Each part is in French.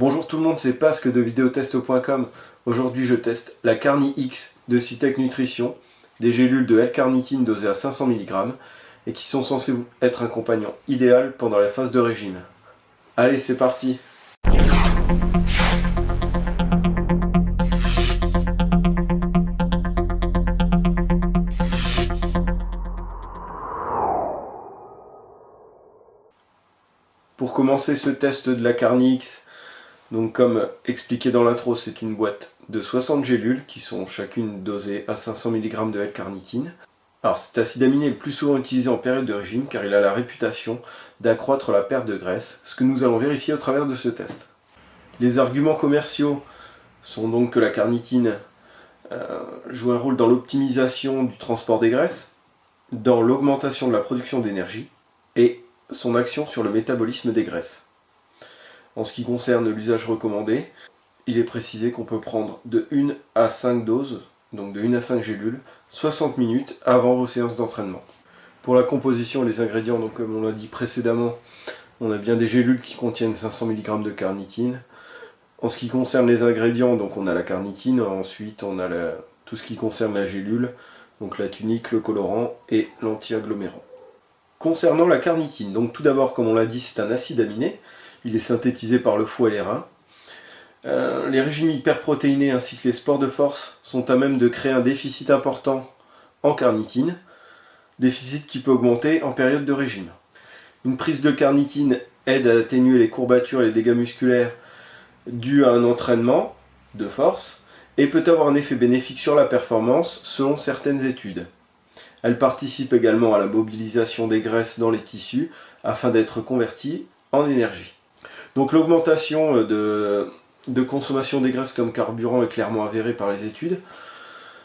Bonjour tout le monde, c'est Pasque de videotest.com. Aujourd'hui je teste la Carni-X de Cytec Nutrition, des gélules de L-carnitine dosées à 500 mg et qui sont censées être un compagnon idéal pendant la phase de régime. Allez, c'est parti! Pour commencer ce test de la Carni-X, donc comme expliqué dans l'intro, c'est une boîte de 60 gélules qui sont chacune dosées à 500 mg de L-carnitine. Alors cet acide aminé est le plus souvent utilisé en période de régime car il a la réputation d'accroître la perte de graisse, ce que nous allons vérifier au travers de ce test. Les arguments commerciaux sont donc que la carnitine joue un rôle dans l'optimisation du transport des graisses, dans l'augmentation de la production d'énergie et son action sur le métabolisme des graisses. En ce qui concerne l'usage recommandé, il est précisé qu'on peut prendre de 1 à 5 doses, donc de 1 à 5 gélules, 60 minutes avant vos séances d'entraînement. Pour la composition et les ingrédients, donc comme on l'a dit précédemment, on a bien des gélules qui contiennent 500 mg de carnitine. En ce qui concerne les ingrédients, donc on a la carnitine, ensuite on a tout ce qui concerne la gélule, donc la tunique, le colorant et l'anti-agglomérant. Concernant la carnitine, donc tout d'abord, comme on l'a dit, c'est un acide aminé. Il est synthétisé par le foie et les reins. Les régimes hyperprotéinés ainsi que les sports de force sont à même de créer un déficit important en carnitine, déficit qui peut augmenter en période de régime. Une prise de carnitine aide à atténuer les courbatures et les dégâts musculaires dus à un entraînement de force et peut avoir un effet bénéfique sur la performance selon certaines études. Elle participe également à la mobilisation des graisses dans les tissus afin d'être convertie en énergie. Donc l'augmentation de consommation des graisses comme carburant est clairement avérée par les études.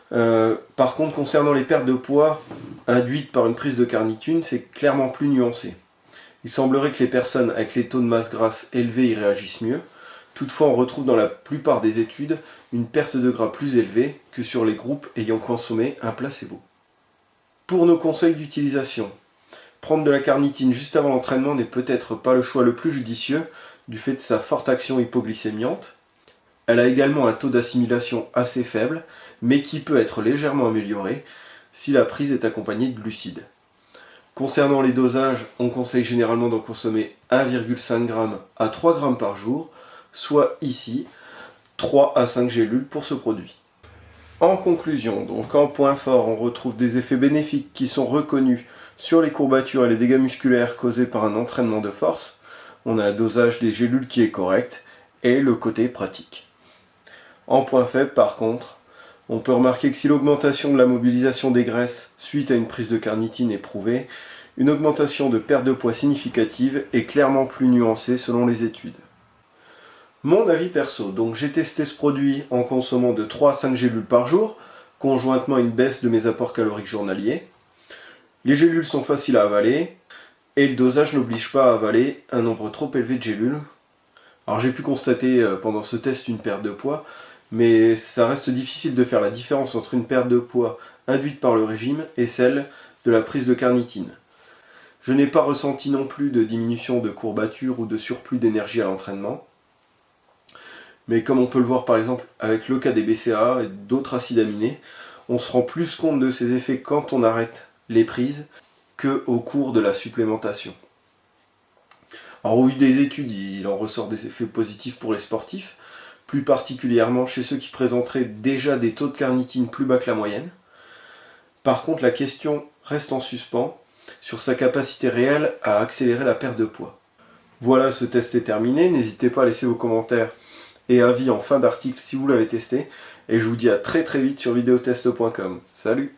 Par contre, concernant les pertes de poids induites par une prise de carnitine, c'est clairement plus nuancé. Il semblerait que les personnes avec les taux de masse grasse élevés y réagissent mieux. Toutefois, on retrouve dans la plupart des études une perte de gras plus élevée que sur les groupes ayant consommé un placebo. Pour nos conseils d'utilisation, prendre de la carnitine juste avant l'entraînement n'est peut-être pas le choix le plus judicieux du fait de sa forte action hypoglycémiante. Elle a également un taux d'assimilation assez faible, mais qui peut être légèrement amélioré si la prise est accompagnée de glucides. Concernant les dosages, on conseille généralement d'en consommer 1,5 g à 3 g par jour, soit ici 3 à 5 gélules pour ce produit. En conclusion, donc en point fort, on retrouve des effets bénéfiques qui sont reconnus sur les courbatures et les dégâts musculaires causés par un entraînement de force. On a un dosage des gélules qui est correct et le côté pratique. En point faible, par contre, on peut remarquer que si l'augmentation de la mobilisation des graisses suite à une prise de carnitine est prouvée, une augmentation de perte de poids significative est clairement plus nuancée selon les études. Mon avis perso, donc j'ai testé ce produit en consommant de 3 à 5 gélules par jour, conjointement à une baisse de mes apports caloriques journaliers. Les gélules sont faciles à avaler, et le dosage n'oblige pas à avaler un nombre trop élevé de gélules. Alors j'ai pu constater pendant ce test une perte de poids, mais ça reste difficile de faire la différence entre une perte de poids induite par le régime et celle de la prise de carnitine. Je n'ai pas ressenti non plus de diminution de courbatures ou de surplus d'énergie à l'entraînement. Mais comme on peut le voir par exemple avec le cas des BCAA et d'autres acides aminés, on se rend plus compte de ces effets quand on arrête les prises qu'au cours de la supplémentation. Alors au vu des études, il en ressort des effets positifs pour les sportifs, plus particulièrement chez ceux qui présenteraient déjà des taux de carnitine plus bas que la moyenne. Par contre, la question reste en suspens sur sa capacité réelle à accélérer la perte de poids. Voilà, ce test est terminé, n'hésitez pas à laisser vos commentaires et avis en fin d'article si vous l'avez testé, et je vous dis à très vite sur videotest.com. Salut!